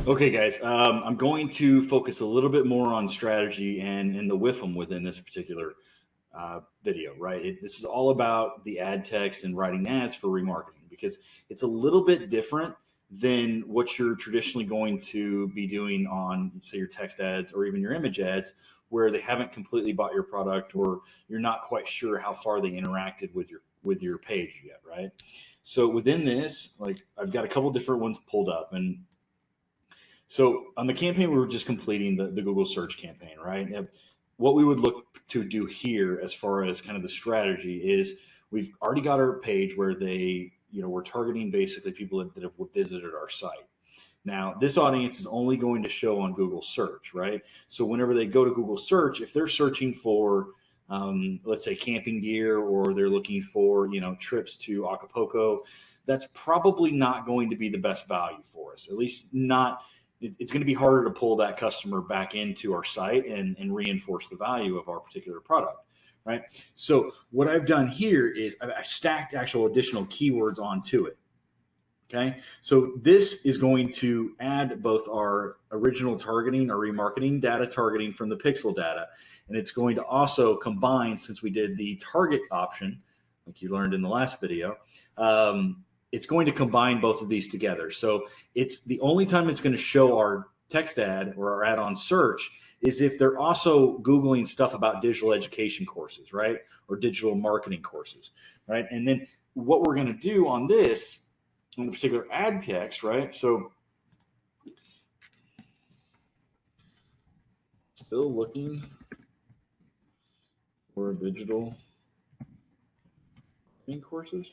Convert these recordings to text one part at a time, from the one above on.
Okay, guys, I'm going to focus a little bit more on strategy and the WIFM within this particular video, right? This is all about the ad text and writing ads for remarketing because it's a little bit different than what you're traditionally going to be doing on, say, your text ads or even your image ads, where they haven't completely bought your product or you're not quite sure how far they interacted with your page yet, right? So within this, like I've got a couple different ones pulled up, and so on the campaign, we were just completing the Google search campaign, right? And what we would look to do here as far as kind of the strategy is we've already got our page where we're targeting basically people that have visited our site. Now, this audience is only going to show on Google search, right? So whenever they go to Google search, if they're searching for, let's say, camping gear, or they're looking for, trips to Acapulco, that's probably not going to be the best value for us, at least not. It's going to be harder to pull that customer back into our site and reinforce the value of our particular product, right? So what I've done here is I've stacked actual additional keywords onto it. Okay, so this is going to add both our original targeting or remarketing data targeting from the pixel data, and it's going to also combine, since we did the target option, like you learned in the last video, it's going to combine both of these together. So it's the only time it's going to show our text ad or our ad on search is if they're also Googling stuff about digital education courses, right? Or digital marketing courses, right? And then what we're going to do on this, on the particular ad text, right? So still looking for digital marketing courses.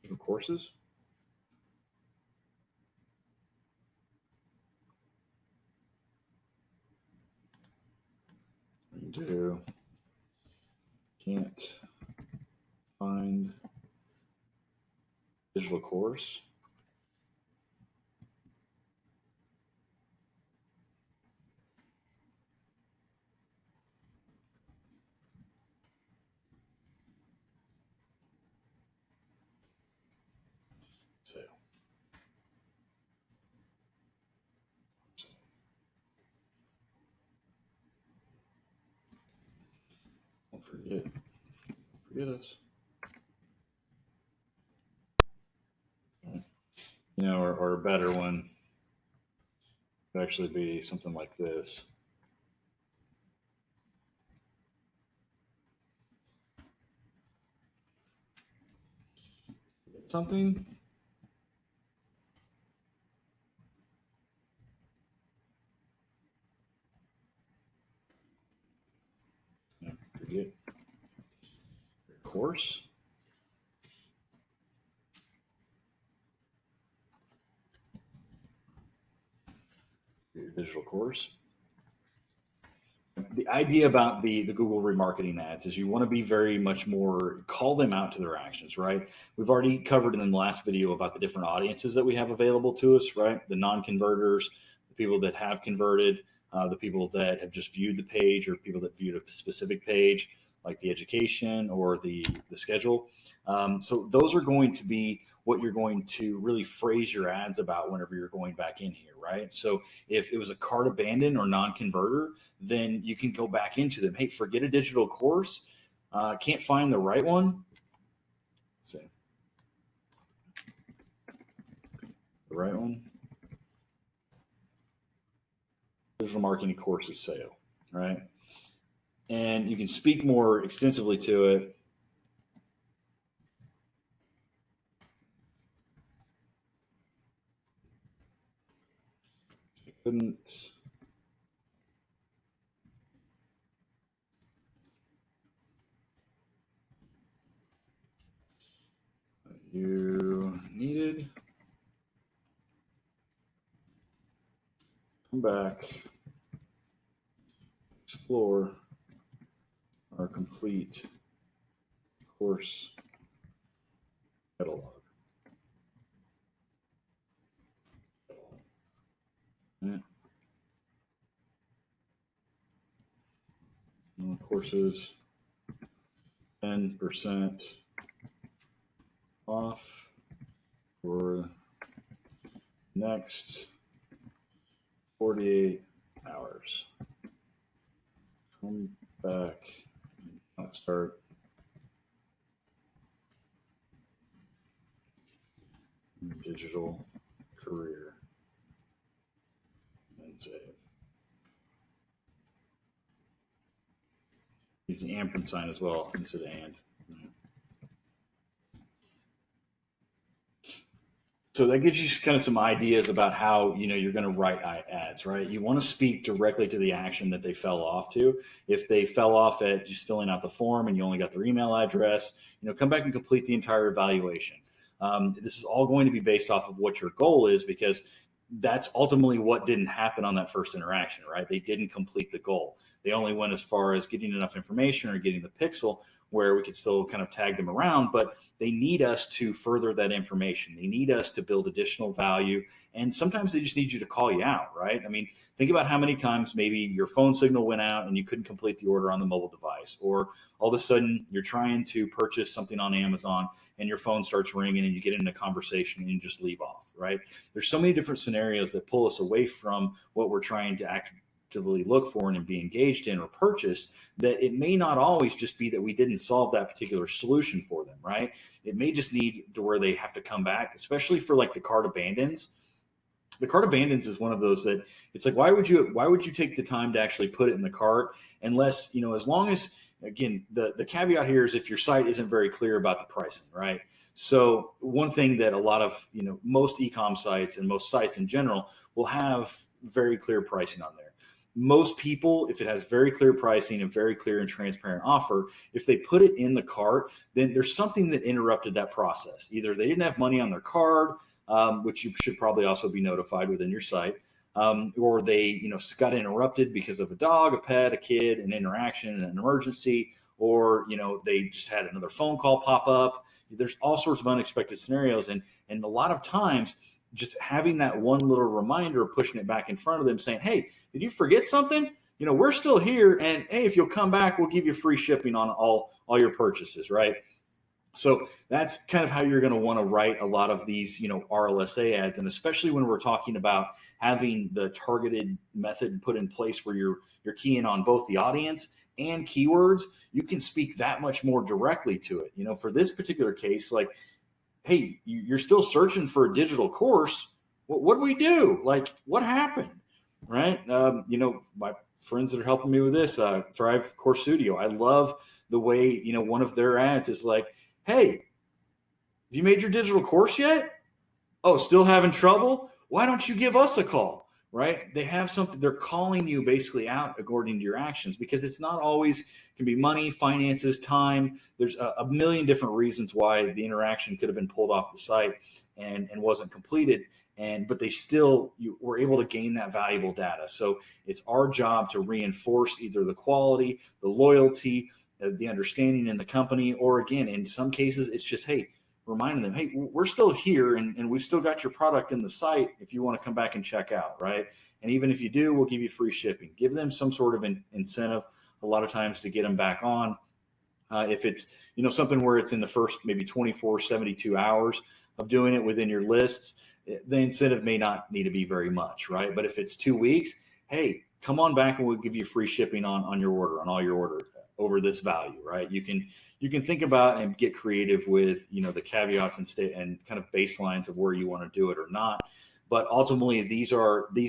Digital courses. Do can't find digital course. Sale. Don't forget us. Or a better one could actually be something like this. Something. Forget your course. Your digital course. The idea about the Google remarketing ads is you want to be very much more call them out to their actions, right? We've already covered in the last video about the different audiences that we have available to us, right? The non-converters, the people that have converted, the people that have just viewed the page, or people that viewed a specific page, like the education or the schedule. So those are going to be what you're going to really phrase your ads about whenever you're going back in here, right? So if it was a cart abandon or non-converter, then you can go back into them. Hey, forget a digital course. Can't find the right one. Say the right one. Digital marketing courses sale, right? And you can speak more extensively to it. I couldn't. You needed. Come back. Explore our complete course catalog. Yeah. Courses, 10% off for next 48 hours. Come back and start digital career and save. Use the ampersand sign as well instead of and. So that gives you kind of some ideas about how you're going to write ads, right? You want to speak directly to the action that they fell off to. If they fell off at just filling out the form and you only got their email address, come back and complete the entire evaluation. This is all going to be based off of what your goal is, because that's ultimately what didn't happen on that first interaction, right? They didn't complete the goal. They only went as far as getting enough information or getting the pixel where we could still kind of tag them around, but they need us to further that information. They need us to build additional value. And sometimes they just need you to call you out, right? I mean, think about how many times maybe your phone signal went out and you couldn't complete the order on the mobile device, or all of a sudden you're trying to purchase something on Amazon and your phone starts ringing and you get into a conversation and you just leave off, right? There's so many different scenarios that pull us away from what we're trying to actively look for and be engaged in or purchase, that it may not always just be that we didn't solve that particular solution for them, right? It may just need to where they have to come back, especially for like the cart abandons. The cart abandons is one of those that it's like, why would you take the time to actually put it in the cart, unless, as long as, again, the caveat here is if your site isn't very clear about the pricing, right? So one thing that a lot of, most e-com sites and most sites in general will have very clear pricing on there. Most people, if it has very clear pricing and very clear and transparent offer, if they put it in the cart, then there's something that interrupted that process. Either they didn't have money on their card, which you should probably also be notified within your site, or they got interrupted because of a dog, a pet, a kid, an interaction, an emergency, or they just had another phone call pop up. There's all sorts of unexpected scenarios, and a lot of times just having that one little reminder, pushing it back in front of them, saying, hey, did you forget something? We're still here, and hey, if you'll come back, we'll give you free shipping on all your purchases, right? So that's kind of how you're going to want to write a lot of these, RLSA ads. And especially when we're talking about having the targeted method put in place where you're keying on both the audience and keywords, you can speak that much more directly to it. For this particular case, like, hey, you're still searching for a digital course. What do we do? Like, what happened? Right? My friends that are helping me with this, Thrive Course Studio, I love the way, one of their ads is like, hey, have you made your digital course yet? Oh, still having trouble? Why don't you give us a call? Right? They have something, they're calling you basically out according to your actions, because it's not always, can be money, finances, time. There's a million different reasons why the interaction could have been pulled off the site and wasn't completed. But they still, you were able to gain that valuable data. So it's our job to reinforce either the quality, the loyalty, the understanding in the company, or again, in some cases, it's just, hey, reminding them, hey, we're still here and we've still got your product in the site if you want to come back and check out, right? And even if you do, we'll give you free shipping. Give them some sort of incentive a lot of times to get them back on. If it's, something where it's in the first maybe 24, 72 hours of doing it within your lists, the incentive may not need to be very much, right? But if it's 2 weeks, hey, come on back and we'll give you free shipping on your order, on all your order over this value, right? You can think about and get creative with, the caveats and kind of baselines of where you want to do it or not. But ultimately, these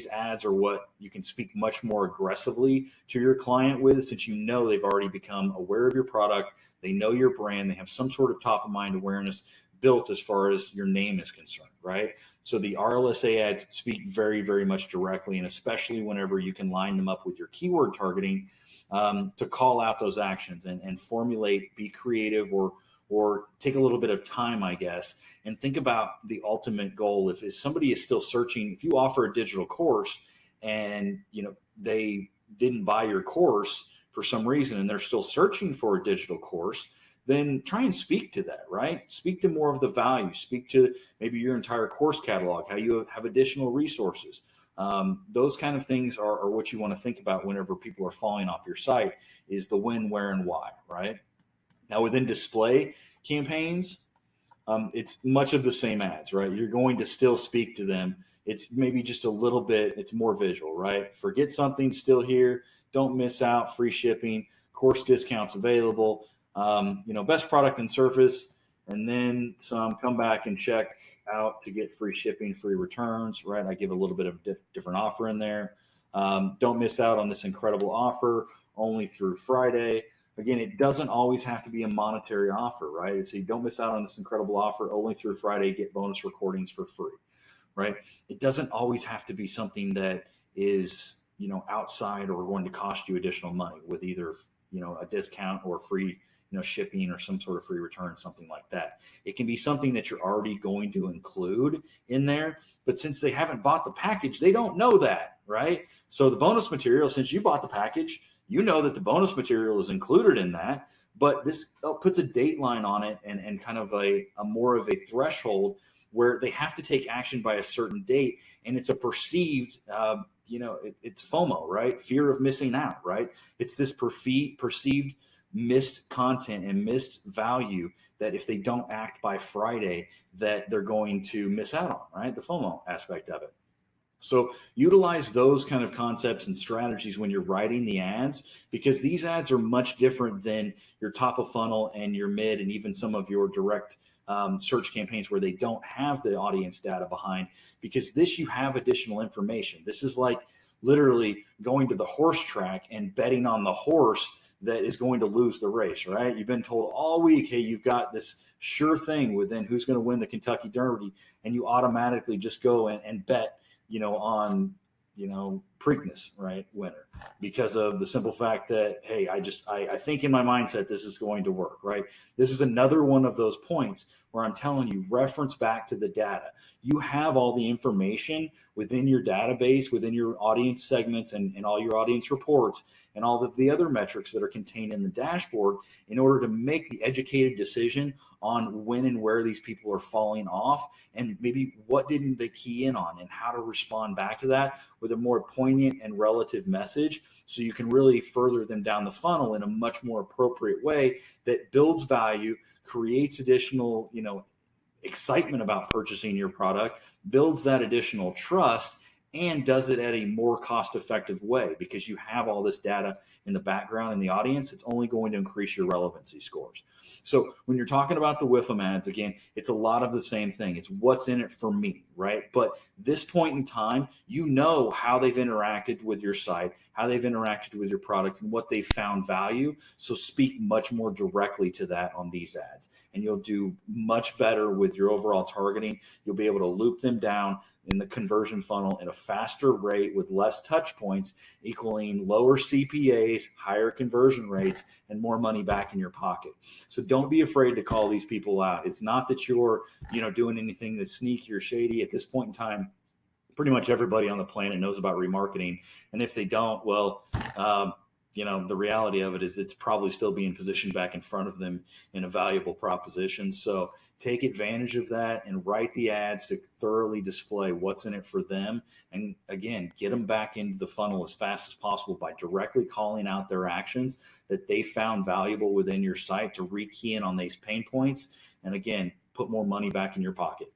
ads are what you can speak much more aggressively to your client with, since they've already become aware of your product, they know your brand, they have some sort of top of mind awareness built as far as your name is concerned, right? So the RLSA ads speak very, very much directly, and especially whenever you can line them up with your keyword targeting, to call out those actions and formulate, be creative, or take a little bit of time, I guess, and think about the ultimate goal. If somebody is still searching, if you offer a digital course and they didn't buy your course for some reason and they're still searching for a digital course, then try and speak to that, right? Speak to more of the value. Speak to maybe your entire course catalog, how you have additional resources. Those kind of things are what you want to think about whenever people are falling off your site, is the when, where, and why, right? Now, within display campaigns, it's much of the same ads, right? You're going to still speak to them. It's maybe just a little bit, it's more visual, right? Forget something still here. Don't miss out. Free shipping, course discounts available, best product and surface, and then some. Come back and check out to get free shipping, free returns, right? I give a little bit of different offer in there. Don't miss out on this incredible offer only through Friday. Again, it doesn't always have to be a monetary offer, right? So you don't miss out on this incredible offer only through Friday. Get bonus recordings for free, right? It doesn't always have to be something that is, outside or going to cost you additional money with either, a discount or free, shipping or some sort of free return, something like that. It can be something that you're already going to include in there, but since they haven't bought the package, they don't know that, right? So the bonus material, since you bought the package, you know that the bonus material is included in that, but this puts a date line on it and kind of a more of a threshold where they have to take action by a certain date, and it's a perceived it's FOMO, right? Fear of missing out, right? It's this perceived missed content and missed value that if they don't act by Friday, that they're going to miss out on, right? The FOMO aspect of it. So utilize those kind of concepts and strategies when you're writing the ads, because these ads are much different than your top of funnel and your mid and even some of your direct search campaigns where they don't have the audience data behind, because this, you have additional information. This is like literally going to the horse track and betting on the horse that is going to lose the race, right? You've been told all week, hey, you've got this sure thing within who's going to win the Kentucky Derby, and you automatically just go and bet on, Preakness, right, winner, because of the simple fact that, hey, I think in my mindset this is going to work, right? This is another one of those points where I'm telling you, reference back to the data. You have all the information within your database, within your audience segments and all your audience reports and all of the other metrics that are contained in the dashboard in order to make the educated decision on when and where these people are falling off, and maybe what didn't they key in on and how to respond back to that with a more poignant and relative message, so you can really further them down the funnel in a much more appropriate way that builds value, creates additional, excitement about purchasing your product, builds that additional trust, and does it at a more cost-effective way, because you have all this data in the background in the audience. It's only going to increase your relevancy scores. So when you're talking about the WIFM ads, again, it's a lot of the same thing. It's what's in it for me, right? But this point in time, you know how they've interacted with your site, how they've interacted with your product, and what they've found value. So speak much more directly to that on these ads, and you'll do much better with your overall targeting. You'll be able to loop them down in the conversion funnel at a faster rate with less touch points, equaling lower CPAs, higher conversion rates, and more money back in your pocket. So don't be afraid to call these people out. It's not that you're, doing anything that's sneaky or shady. At this point in time, pretty much everybody on the planet knows about remarketing. And if they don't, well, the reality of it is it's probably still being positioned back in front of them in a valuable proposition. So take advantage of that and write the ads to thoroughly display what's in it for them. And again, get them back into the funnel as fast as possible by directly calling out their actions that they found valuable within your site to rekey in on these pain points. And again, put more money back in your pocket.